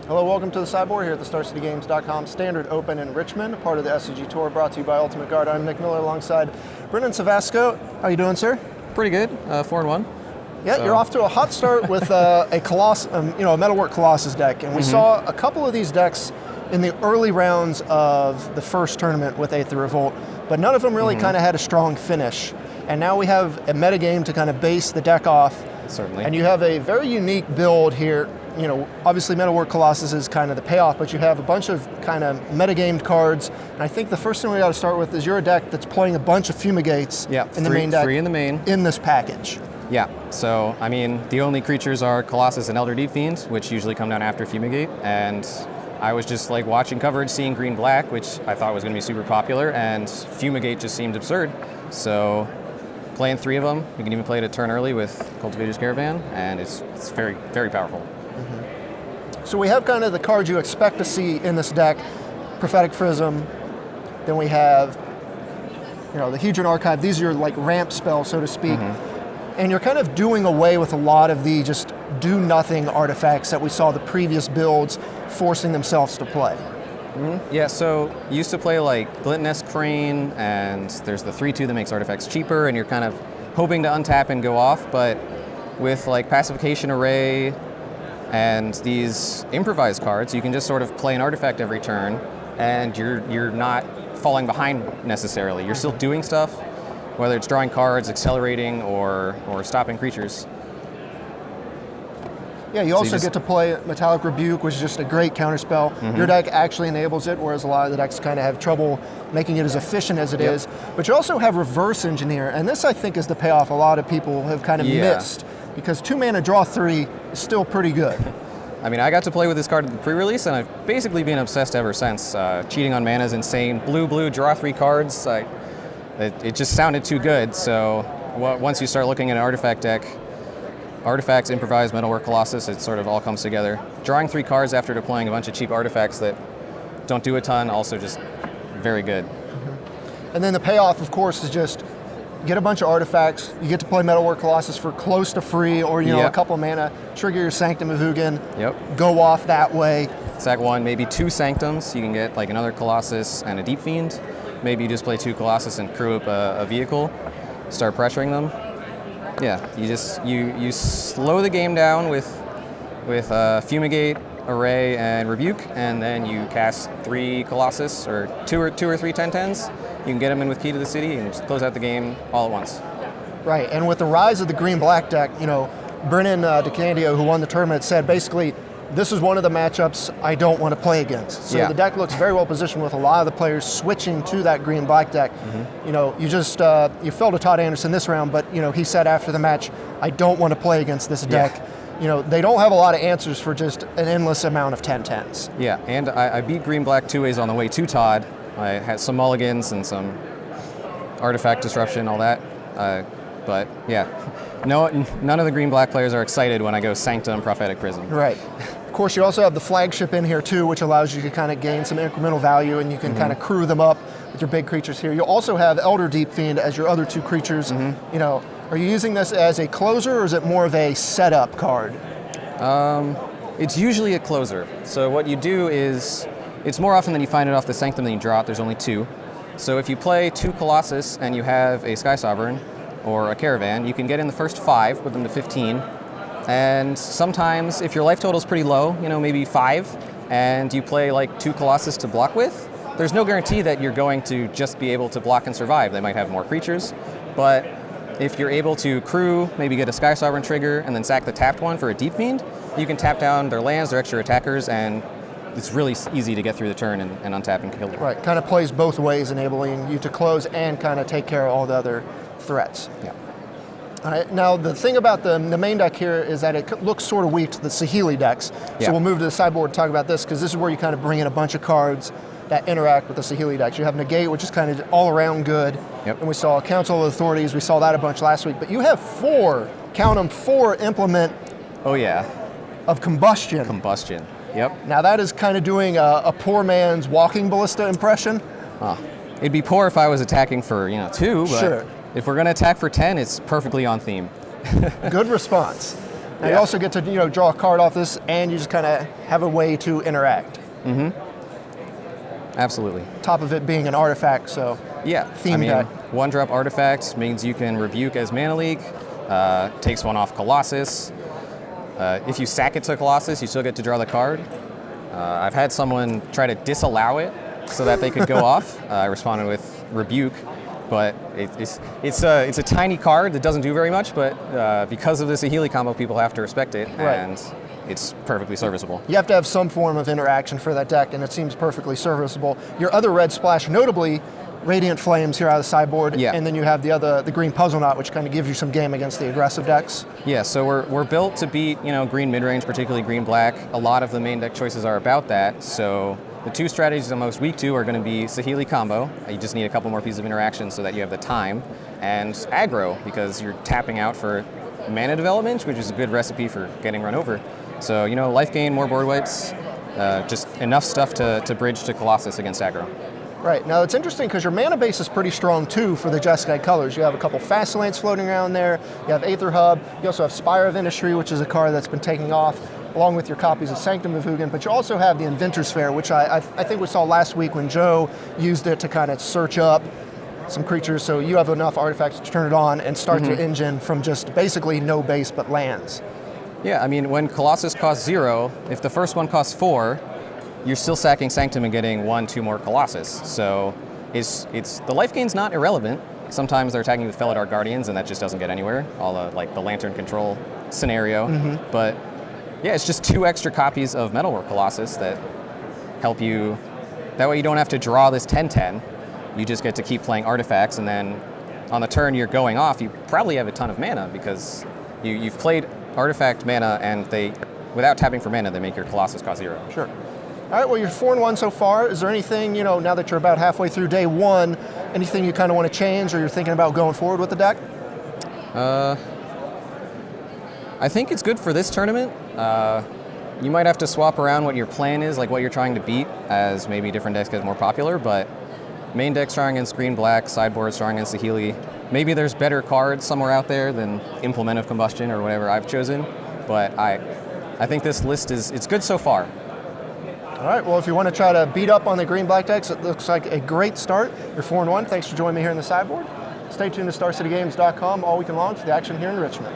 Hello, welcome to the Sideboard here at the StarCityGames.com Standard Open in Richmond, part of the SCG Tour, brought to you by Ultimate Guard. I'm Nick Miller alongside Brendan Cevasco. How you doing, sir? Pretty good, 4-1. Yeah, so. You're off to a hot start with a Colossus, a Metalwork Colossus deck, and we saw a couple of these decks in the early rounds of the first tournament with 8th Revolt, but none of them really kind of had a strong finish. And now we have a metagame to kind of base the deck off. Certainly. And you have a very unique build here. You know, obviously Metalwork Colossus is kind of the payoff, but you have a bunch of kind of metagamed cards. And I think the first thing we got to start with is you're a deck that's playing a bunch of Fumigates in the main deck. Three in the main. In this package. Yeah, so, I mean, the only creatures are Colossus and Elder Deep Fiend, which usually come down after Fumigate. And I was just like watching coverage, seeing green-black, which I thought was going to be super popular, and Fumigate just seemed absurd. So playing 3 of them, you can even play it a turn early with Cultivator's Caravan, and it's very, very powerful. So we have kind of the cards you expect to see in this deck. Prophetic Prism, then we have, the Hedron Archive. These are your like ramp spells, so to speak. And you're kind of doing away with a lot of the just do-nothing artifacts that we saw the previous builds forcing themselves to play. Yeah, so you used to play like Gluttonous Crane, and there's the 3/2 that makes artifacts cheaper, and you're kind of hoping to untap and go off, but with like Pacification Array and these improvised cards, you can just sort of play an artifact every turn, and you're not falling behind necessarily. You're still doing stuff, whether it's drawing cards, accelerating, or stopping creatures. Yeah, you also get to play Metallic Rebuke, which is just a great counterspell. Your deck actually enables it, whereas a lot of the decks kind of have trouble making it as efficient as it is. But you also have Reverse Engineer, and this I think is the payoff a lot of people have kind of missed, because 2 mana draw 3 is still pretty good. I mean, I got to play with this card at the pre-release, and I've basically been obsessed ever since. Cheating on mana is insane. Blue, draw 3 cards. It just sounded too good, so once you start looking at an artifact deck, artifacts, improvised, Metalwork Colossus, it sort of all comes together. Drawing 3 cards after deploying a bunch of cheap artifacts that don't do a ton, also just very good. And then the payoff, of course, is just get a bunch of artifacts, you get to play Metalwork Colossus for close to free, or a couple of mana, trigger your Sanctum of Ugin, go off that way. Sack 1, maybe 2 Sanctums, you can get like another Colossus and a Deep Fiend. Maybe you just play 2 Colossus and crew up a vehicle, start pressuring them. Yeah, you slow the game down with Fumigate, Array, and Rebuke, and then you cast 3 Colossus, or 2 or 3 10/10s. You can get them in with Key to the City and just close out the game all at once. Right, and with the rise of the green-black deck, Brennan DeCandio, who won the tournament, said basically, this is one of the matchups I don't want to play against. So the deck looks very well positioned with a lot of the players switching to that green-black deck. You fell to Todd Anderson this round, but he said after the match, I don't want to play against this deck. They don't have a lot of answers for just an endless amount of 10/10s. Yeah, and I beat green-black 2 ways on the way to Todd. I had some mulligans and some artifact disruption, all that. But yeah, none of the green-black players are excited when I go Sanctum, Prophetic Prism. Right. Of course, you also have the flagship in here too, which allows you to kind of gain some incremental value, and you can kind of crew them up with your big creatures here. You also have Elder Deep Fiend as your other 2 creatures. Are you using this as a closer, or is it more of a setup card? It's usually a closer. So what you do is, it's more often than you find it off the Sanctum than you draw it. There's only 2. So if you play 2 Colossus and you have a Sky Sovereign or a Caravan, you can get in the first 5, put them to 15. And sometimes, if your life total is pretty low, maybe 5, and you play like 2 Colossus to block with, there's no guarantee that you're going to just be able to block and survive. They might have more creatures, but if you're able to crew, maybe get a Sky Sovereign trigger, and then sack the tapped one for a Deep Fiend, you can tap down their lands, their extra attackers, and it's really easy to get through the turn and untap and kill them. Right, kind of plays both ways, enabling you to close and kind of take care of all the other threats. Yeah. All right, now the thing about the main deck here is that it looks sort of weak to the Saheeli decks. So we'll move to the sideboard to talk about this, because this is where you kind of bring in a bunch of cards that interact with the Saheeli decks. You have Negate, which is kind of all around good. And we saw Council of Authorities, we saw that a bunch last week. But you have 4, count them, 4 implement of Combustion. Combustion. Yep. Now that is kind of doing a poor man's Walking Ballista impression. It'd be poor if I was attacking for 2, but sure. If we're going to attack for 10, it's perfectly on theme. Good response. Now you also get to draw a card off this, and you just kind of have a way to interact. Absolutely. Top of it being an artifact, so theme deck. One-drop artifact means you can rebuke as Mana Leak, takes one off Colossus. If you sack it to Colossus, you still get to draw the card. I've had someone try to disallow it so that they could go off. I responded with Rebuke, but it's a tiny card that doesn't do very much, but because of this Saheeli combo, people have to respect it, and it's perfectly serviceable. You have to have some form of interaction for that deck, and it seems perfectly serviceable. Your other red splash, notably, Radiant Flames here out of the sideboard, and then you have the green Puzzle Knot, which kind of gives you some game against the aggressive decks. Yeah, so we're built to beat green mid-range, particularly green-black. A lot of the main deck choices are about that, so the two strategies I'm most weak to are going to be Saheeli combo. You just need a couple more pieces of interaction so that you have the time, and aggro, because you're tapping out for mana development, which is a good recipe for getting run over. So, life gain, more board wipes, just enough stuff to bridge to Colossus against aggro. Right. Now, it's interesting because your mana base is pretty strong, too, for the Jeskai colors. You have a couple Fascinate floating around there. You have Aether Hub. You also have Spire of Industry, which is a card that's been taking off, along with your copies of Sanctum of Ugin. But you also have the Inventor's Sphere, which I think we saw last week when Joe used it to kind of search up some creatures. So you have enough artifacts to turn it on and start your engine from just basically no base but lands. Yeah, when Colossus costs 0, if the first one costs 4, you're still sacking Sanctum and getting 1-2 more Colossus. So it's the life gain's not irrelevant. Sometimes they're attacking with Felidar Guardians, and that just doesn't get anywhere. All the Lantern control scenario. But yeah, it's just 2 extra copies of Metalwork Colossus that help you. That way you don't have to draw this 10/10. You just get to keep playing artifacts, and then on the turn you're going off, you probably have a ton of mana because you've played artifact mana, and without tapping for mana, they make your Colossus cost 0. Sure. All right, well, you're 4-1 so far. Is there anything, now that you're about halfway through day 1, anything you kind of want to change or you're thinking about going forward with the deck? I think it's good for this tournament. You might have to swap around what your plan is, like what you're trying to beat, as maybe different decks get more popular, but main deck strong against green-black, sideboard strong against Saheeli. Maybe there's better cards somewhere out there than Implement of Combustion or whatever I've chosen, but I think this list it's good so far. All right, well, if you want to try to beat up on the green-black decks, it looks like a great start. You're 4-1. Thanks for joining me here in the sideboard. Stay tuned to StarCityGames.com all weekend long for the action here in Richmond.